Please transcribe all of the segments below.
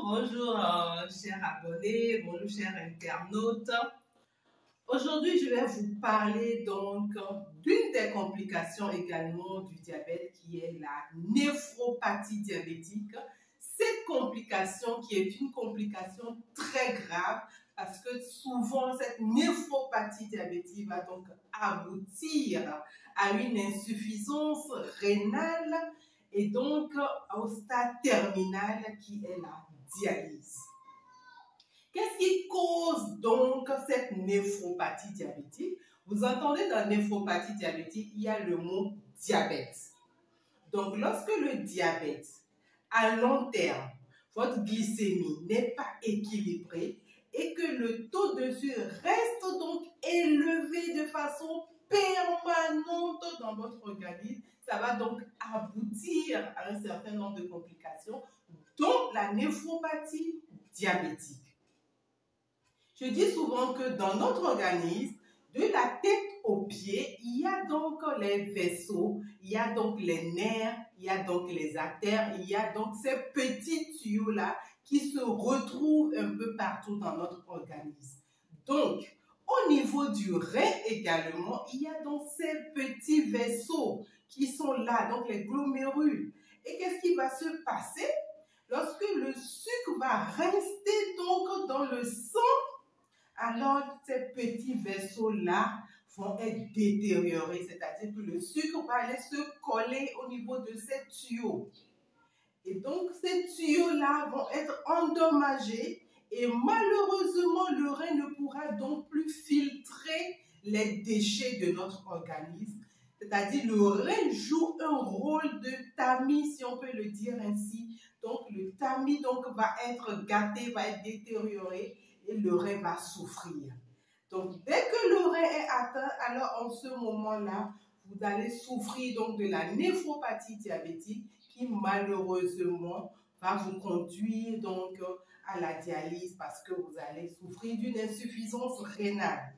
bonjour chers abonnés, bonjour chers internautes. Aujourd'hui, je vais vous parler donc d'une des complications également du diabète qui est la néphropathie diabétique. Cette complication qui est une complication très grave parce que souvent cette néphropathie diabétique va donc aboutir à une insuffisance rénale et donc au stade terminal qui est la dialyse. Qu'est-ce qui cause donc cette néphropathie diabétique? Vous entendez dans néphropathie diabétique, il y a le mot diabète. Donc lorsque le diabète, à long terme, votre glycémie n'est pas équilibrée et que le taux de sucre reste donc élevé de façon permanente dans votre organisme, ça va donc aboutir à un certain nombre de complications, dont la néphropathie diabétique. Je dis souvent que dans notre organisme, de la tête aux pieds, il y a donc les vaisseaux, il y a donc les nerfs, il y a donc les artères, il y a donc ces petits tuyaux-là qui se retrouvent un peu partout dans notre organisme. Donc, au niveau du rein également, il y a donc ces petits vaisseaux qui sont là, donc les glomérules. Et qu'est-ce qui va se passer? Lorsque le sucre va rester donc dans le sang, alors ces petits vaisseaux-là vont être détériorés, c'est-à-dire que le sucre va aller se coller au niveau de ces tuyaux. Et donc ces tuyaux-là vont être endommagés et malheureusement le rein ne pourra donc plus filtrer les déchets de notre organisme. C'est-à-dire le rein joue un rôle de tamis, si on peut le dire ainsi. Donc le tamis donc, va être gâté, va être détérioré et le rein va souffrir. Donc dès que le rein est atteint, alors en ce moment-là, vous allez souffrir donc de la néphropathie diabétique qui malheureusement va vous conduire donc à la dialyse parce que vous allez souffrir d'une insuffisance rénale.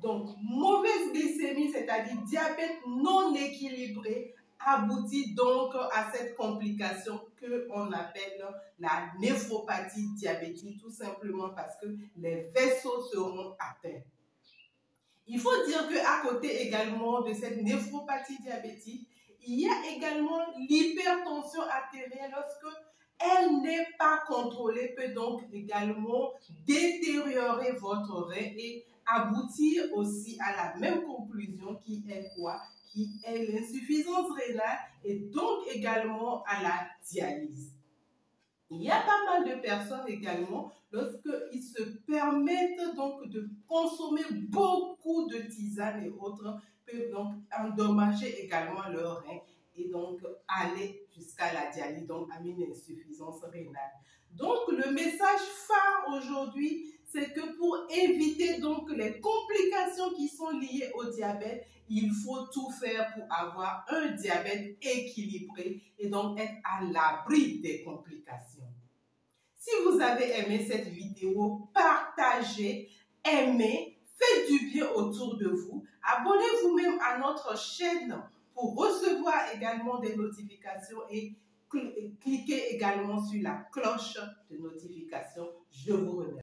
Donc, mauvaise glycémie, c'est-à-dire diabète non équilibré, aboutit donc à cette complication qu'on appelle la néphropathie diabétique, tout simplement parce que les vaisseaux seront atteints. Il faut dire qu'à côté également de cette néphropathie diabétique, il y a également l'hypertension artérielle lorsque elle n'est pas contrôlée, peut donc également détériorer votre rein et aboutir aussi à la même conclusion qui est quoi? Qui est l'insuffisance rénale et donc également à la dialyse. Il y a pas mal de personnes également, lorsqu'ils se permettent donc de consommer beaucoup de tisanes et autres, peuvent donc endommager également leur rein et donc aller jusqu'à la dialyse, donc à une insuffisance rénale. Donc le message phare aujourd'hui, c'est que pour éviter donc les complications qui sont liées au diabète, il faut tout faire pour avoir un diabète équilibré et donc être à l'abri des complications. Si vous avez aimé cette vidéo, partagez, aimez, faites du bien autour de vous. Abonnez-vous même à notre chaîne pour recevoir également des notifications et cliquez également sur la cloche de notification. Je vous remercie.